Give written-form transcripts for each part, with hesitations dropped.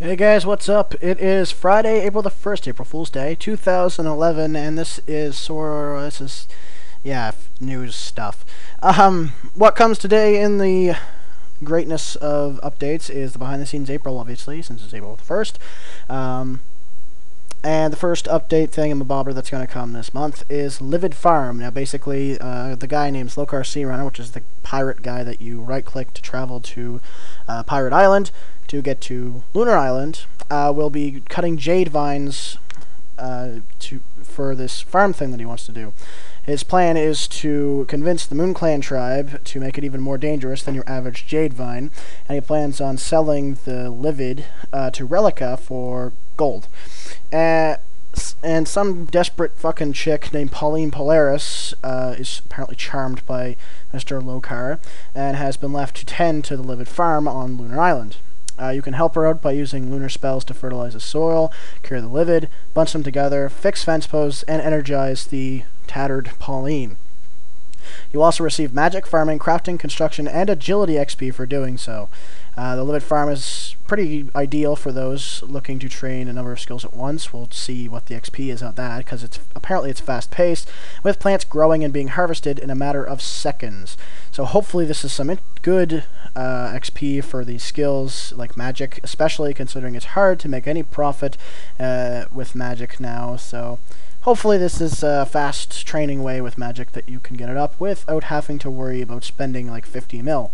Hey guys, what's up? It is Friday, April the 1st, April Fool's Day, 2011, and news stuff. What comes today in the greatness of updates is the behind-the-scenes April, obviously, since it's April the 1st. And the first update thingamabobber that's going to come this month is Livid Farm. Now, basically, the guy named Slokar Sea Runner, which is the pirate guy that you right-click to travel to Pirate Island to get to Lunar Island, will be cutting jade vines for this farm thing that he wants to do. His plan is to convince the Moon Clan tribe to make it even more dangerous than your average jade vine, and he plans on selling the Livid to Relica for gold. And some desperate fucking chick named Pauline Polaris is apparently charmed by Mr. Lokar and has been left to tend to the Livid Farm on Lunar Island. You can help her out by using lunar spells to fertilize the soil, cure the Livid, bunch them together, fix fence posts, and energize the tattered Pauline. You'll also receive magic, farming, crafting, construction, and agility XP for doing so. The Livid Farm is pretty ideal for those looking to train a number of skills at once. We'll see what the XP is on that, because apparently it's fast-paced, with plants growing and being harvested in a matter of seconds. So hopefully this is some good XP for these skills, like magic, especially considering it's hard to make any profit with magic now. So hopefully this is a fast training way with magic that you can get it up without having to worry about spending like 50 mil.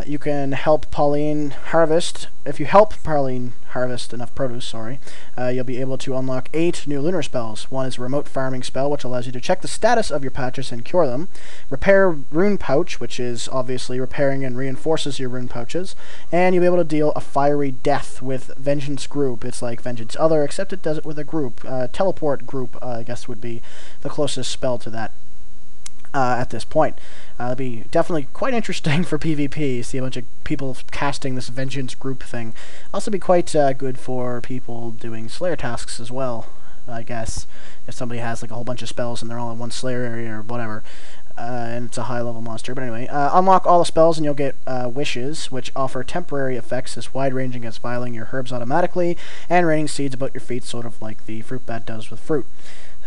You can help Pauline harvest. If you help Pauline harvest enough produce, you'll be able to unlock 8 new lunar spells. One is a remote farming spell, which allows you to check the status of your patches and cure them. Repair rune pouch, which is obviously repairing and reinforces your rune pouches. And you'll be able to deal a fiery death with Vengeance Group. It's like Vengeance Other, except it does it with a group. Teleport Group, I guess, would be the closest spell to that. At this point. It'll be definitely quite interesting for PvP, see a bunch of people casting this Vengeance Group thing. Also be quite good for people doing Slayer tasks as well, I guess. If somebody has like a whole bunch of spells and they're all in one Slayer area or whatever, and it's a high-level monster. But anyway, unlock all the spells and you'll get wishes, which offer temporary effects as wide-ranging as vialing your herbs automatically, and raining seeds about your feet, sort of like the fruit bat does with fruit.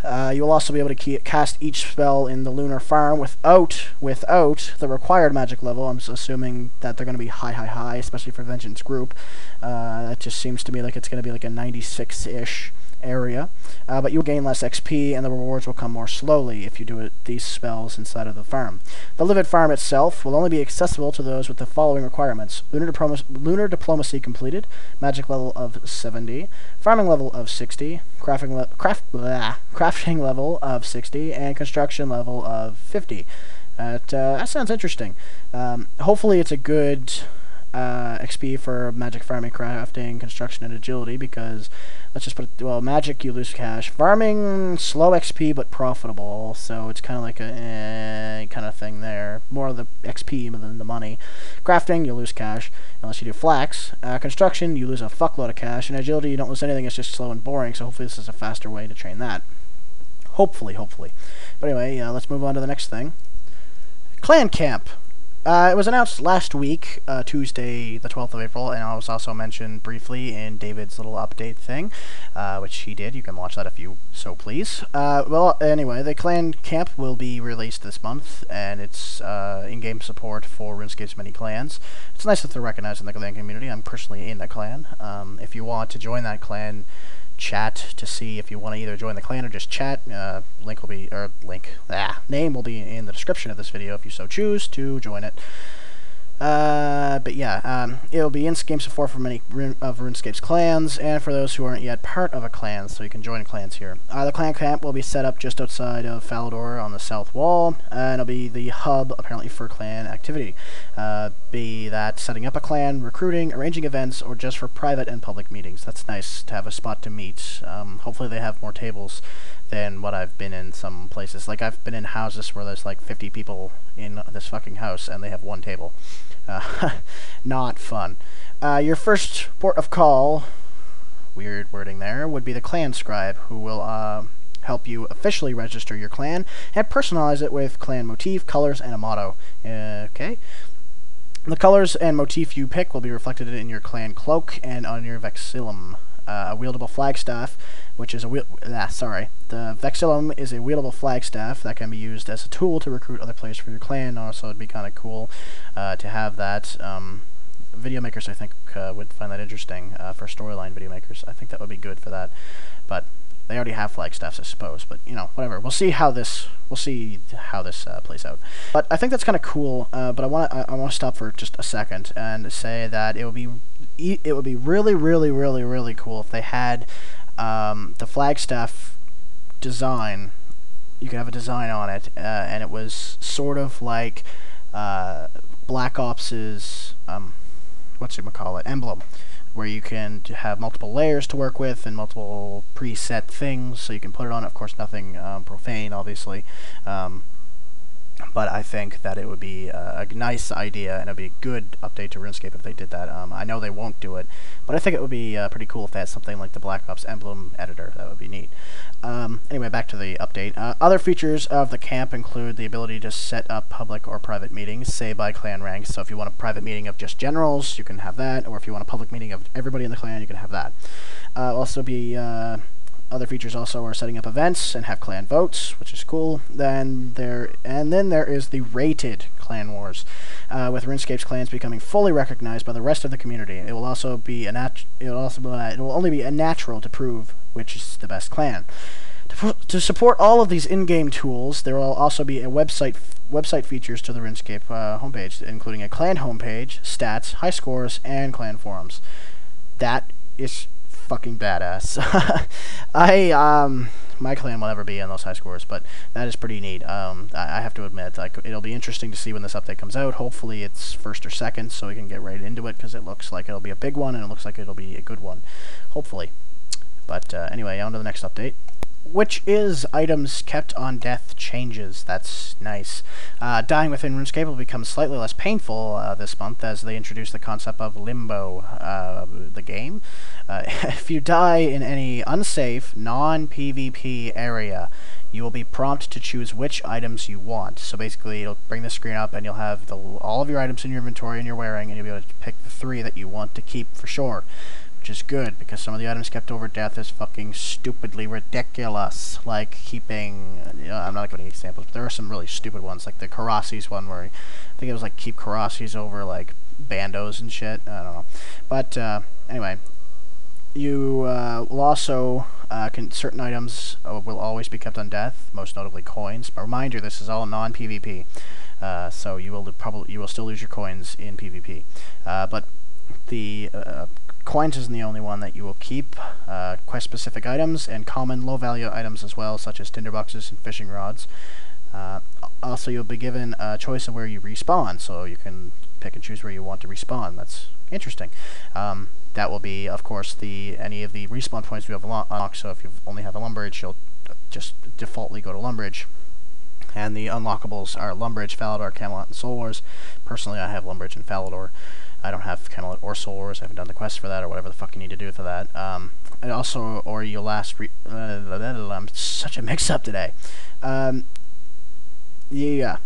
You'll also be able to cast each spell in the Lunar Farm without the required magic level. I'm assuming that they're going to be high, especially for Vengeance Group. That just seems to me like it's going to be like a 96-ish area. But you'll gain less XP, and the rewards will come more slowly if you do these spells inside of the farm. The Livid Farm itself will only be accessible to those with the following requirements: lunar diplomacy completed, magic level of 70, farming level of 60, crafting level of 60, and construction level of 50. That sounds interesting. Hopefully it's a good XP for magic, farming, crafting, construction, and agility, because let's just put it, well, magic you lose cash, farming slow XP but profitable, so it's kind of like a kind of thing there, more of the XP than the money. Crafting you lose cash unless you do flax. Construction you lose a fuckload of cash, and agility you don't lose anything, it's just slow and boring, so hopefully this is a faster way to train that. Hopefully. But anyway, let's move on to the next thing. Clan Camp. It was announced last week, Tuesday, the 12th of April, and it was also mentioned briefly in David's little update thing, which he did. You can watch that if you so please. Well, anyway, the Clan Camp will be released this month, and it's in-game support for RuneScape's many clans. It's nice that they're recognized in the clan community. I'm personally in the clan. If you want to join that clan, chat to see if you want to either join the clan or just chat. Name will be in the description of this video if you so choose to join it. But yeah, it'll be in-game support for many of RuneScape's clans, and for those who aren't yet part of a clan, so you can join clans here. The clan camp will be set up just outside of Falador on the south wall, and it'll be the hub, apparently, for clan activity. Be that setting up a clan, recruiting, arranging events, or just for private and public meetings. That's nice to have a spot to meet. Hopefully they have more tables than what I've been in some places. Like, I've been in houses where there's like 50 people in this fucking house, and they have one table. Not fun. Your first port of call, weird wording there, would be the clan scribe, who will help you officially register your clan and personalize it with clan motif, colors, and a motto. Okay. The colors and motif you pick will be reflected in your clan cloak and on your vexillum. A wieldable flagstaff, which is a the vexillum is a wieldable flagstaff that can be used as a tool to recruit other players for your clan. Also, it'd be kind of cool to have that. Video makers, I think, would find that interesting for storyline video makers. I think that would be good for that, but they already have flagstaffs, I suppose. But you know, whatever. We'll see how this plays out. But I think that's kind of cool. But I want to stop for just a second and say that it would be really, really, really, really cool if they had the flagstaff design. You could have a design on it, and it was sort of like Black Ops's emblem, where you can have multiple layers to work with and multiple preset things, so you can put it on. Of course, nothing profane, obviously. But I think that it would be a nice idea, and it would be a good update to RuneScape if they did that. I know they won't do it, but I think it would be pretty cool if they had something like the Black Ops emblem editor. That would be neat. Anyway, back to the update. Other features of the camp include the ability to set up public or private meetings, say by clan ranks. So if you want a private meeting of just generals, you can have that, or if you want a public meeting of everybody in the clan, you can have that. Also be... Other features also are setting up events and have clan votes, which is cool. Then there is the rated clan wars, with RuneScape's clans becoming fully recognized by the rest of the community. It will also be it will only be a natural to prove which is the best clan. To support all of these in-game tools, there will also be a website features to the RuneScape homepage, including a clan homepage, stats, high scores, and clan forums. That is fucking badass. My clan will never be in those high scores, but that is pretty neat. I have to admit, it'll be interesting to see when this update comes out. Hopefully it's first or second, so we can get right into it, because it looks like it'll be a big one, and it looks like it'll be a good one. Hopefully. But anyway, on to the next update, which is items kept on death changes. That's nice. Dying within RuneScape will become slightly less painful this month, as they introduce the concept of limbo, the game. If you die in any unsafe, non-PvP area, you will be prompted to choose which items you want. So basically, it'll bring the screen up, and you'll have all of your items in your inventory and you're wearing, and you'll be able to pick the 3 that you want to keep for sure. Which is good, because some of the items kept over death is fucking stupidly ridiculous. Like keeping, I'm not giving any examples, but there are some really stupid ones, like the Karasi's one, where I think it was like keep Karasi's over like bandos and shit. I don't know. But anyway, you will also certain items will always be kept on death, most notably coins. But reminder, this is all non-PvP, so you will still lose your coins in PvP. But the coins isn't the only one that you will keep. Quest-specific items and common low-value items as well, such as tinderboxes and fishing rods. Also, you'll be given a choice of where you respawn, so you can pick and choose where you want to respawn. That's interesting. That will be, of course, any of the respawn points you have unlocked. So if you only have a Lumbridge, you'll just defaultly go to Lumbridge. And the unlockables are Lumbridge, Falador, Camelot, and Soul Wars. Personally, I have Lumbridge and Falador. I don't have Camelot or Soul Wars. I haven't done the quest for that, or whatever the fuck you need to do for that. And also, or you'll last... I'm such a mix-up today. Yeah.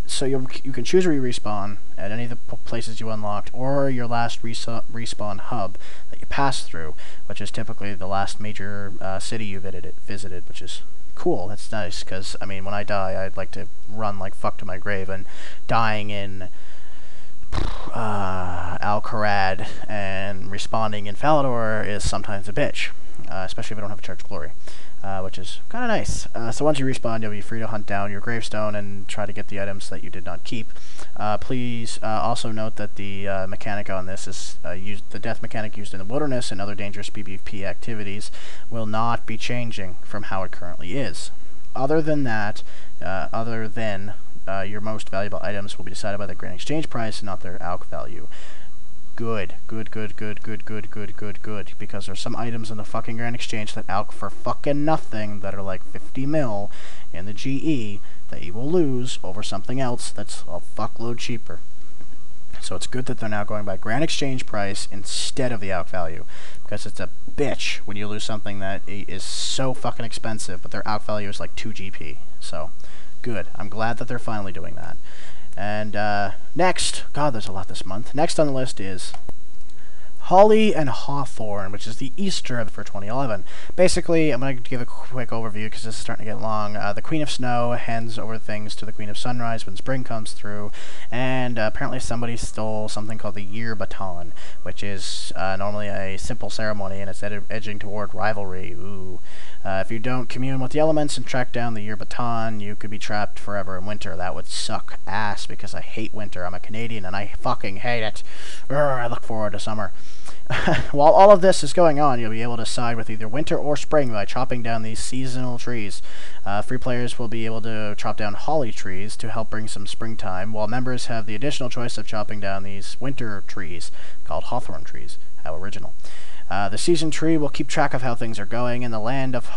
So you can choose where you respawn at any of the places you unlocked, or your last respawn hub that you pass through, which is typically the last major city you visited, which is cool. That's nice, because, I mean, when I die, I'd like to run like fuck to my grave, and dying in Alcarad and respawning in Falador is sometimes a bitch, especially if I don't have a charged glory, which is kind of nice. So once you respawn, you'll be free to hunt down your gravestone and try to get the items that you did not keep. Please also note that the mechanic on this is the death mechanic used in the wilderness and other dangerous PvP activities will not be changing from how it currently is. Other than that, your most valuable items will be decided by the grand exchange price and not their alch value. Good. Because there's some items in the fucking grand exchange that alch for fucking nothing that are like 50 mil in the GE that you will lose over something else that's a fuckload cheaper. So it's good that they're now going by grand exchange price instead of the alch value, because it's a bitch when you lose something that is so fucking expensive, but their alch value is like 2 GP. So good. I'm glad that they're finally doing that. And next, God, there's a lot this month. Next on the list is Holly and Hawthorn, which is the Easter for 2011. Basically, I'm going to give a quick overview because this is starting to get long. The Queen of Snow hands over things to the Queen of Sunrise when spring comes through, and apparently somebody stole something called the Year Baton, which is normally a simple ceremony, and it's edging toward rivalry. Ooh. If you don't commune with the elements and track down the Year Baton, you could be trapped forever in winter. That would suck ass because I hate winter. I'm a Canadian and I fucking hate it. I look forward to summer. While all of this is going on, you'll be able to side with either winter or spring by chopping down these seasonal trees. Free players will be able to chop down holly trees to help bring some springtime, while members have the additional choice of chopping down these winter trees, called hawthorn trees. How original. The season tree will keep track of how things are going, and the land of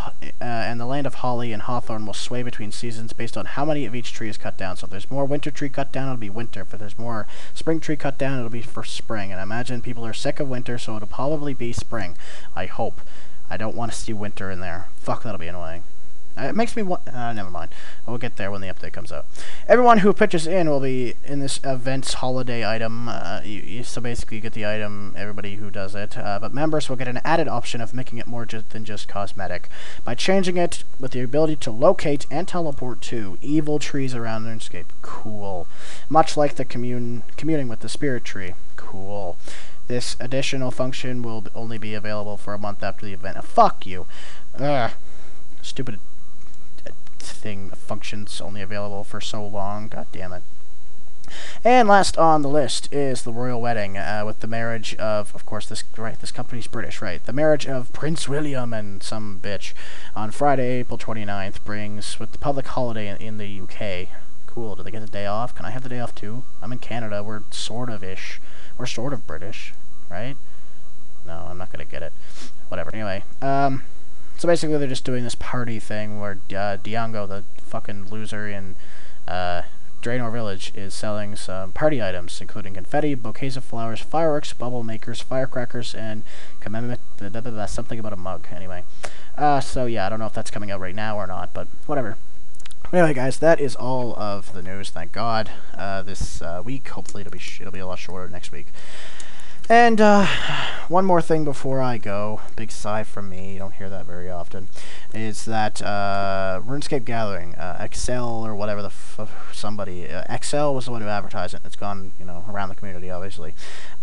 holly and hawthorn will sway between seasons based on how many of each tree is cut down. So if there's more winter tree cut down, it'll be winter. If there's more spring tree cut down, it'll be for spring. And I imagine people are sick of winter, so it'll probably be spring. I hope. I don't want to see winter in there. Fuck, that'll be annoying. It makes me want... never mind. We'll get there when the update comes out. Everyone who pitches in will be in this event's holiday item. So basically you get the item, everybody who does it. But members will get an added option of making it more than just cosmetic, by changing it with the ability to locate and teleport to evil trees around RuneScape. Cool. Much like the communing with the spirit tree. Cool. This additional function will only be available for a month after the event. Fuck you. Stupid thing functions only available for so long. God damn it. And last on the list is the royal wedding, with the marriage of course, this company's British, right? The marriage of Prince William and some bitch on Friday, April 29th, brings with the public holiday in the UK. Cool. Do they get the day off? Can I have the day off too? I'm in Canada. We're sort of-ish. We're sort of British, right? No, I'm not gonna get it. Whatever. Anyway, so basically they're just doing this party thing where Diango, the fucking loser in Draenor Village, is selling some party items, including confetti, bouquets of flowers, fireworks, bubble makers, firecrackers, and something about a mug. Anyway, so yeah, I don't know if that's coming out right now or not, but whatever. Anyway, guys, that is all of the news. Thank God. This week, hopefully, it'll be a lot shorter next week. And one more thing before I go, big sigh from me, you don't hear that very often, is that RuneScape Gathering, Excel or whatever somebody, Excel was the one who advertised it. It's gone, around the community, obviously.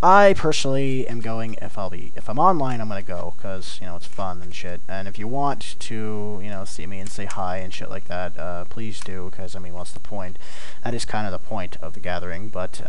I personally am going. If I'm online, I'm gonna go because it's fun and shit. And if you want to, see me and say hi and shit like that, please do, because what's the point? That is kind of the point of the gathering, but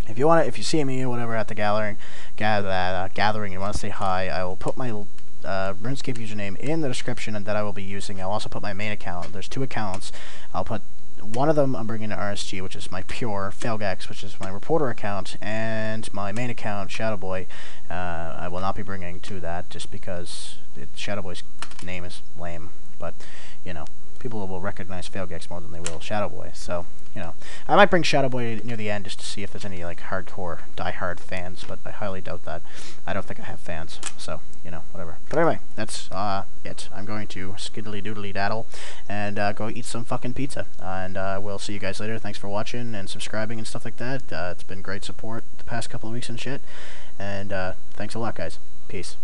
if you see me or whatever at the gathering, you want to say hi, I will put my RuneScape username in the description, and that I will be using. I'll also put my main account. There's 2 accounts. I'll put one of them. I'm bringing to RSG, which is my pure Failgex, which is my reporter account, and my main account, Shadowboy. I will not be bringing to that just because Shadowboy's name is lame, but people will recognize Failgex more than they will Shadowboy. So, I might bring Shadowboy near the end just to see if there's any, hardcore, die-hard fans, but I highly doubt that. I don't think I have fans, so, whatever. But anyway, that's, it. I'm going to skiddly-doodly-daddle and, go eat some fucking pizza. And, we'll see you guys later. Thanks for watching and subscribing and stuff like that. It's been great support the past couple of weeks and shit. And, thanks a lot, guys. Peace.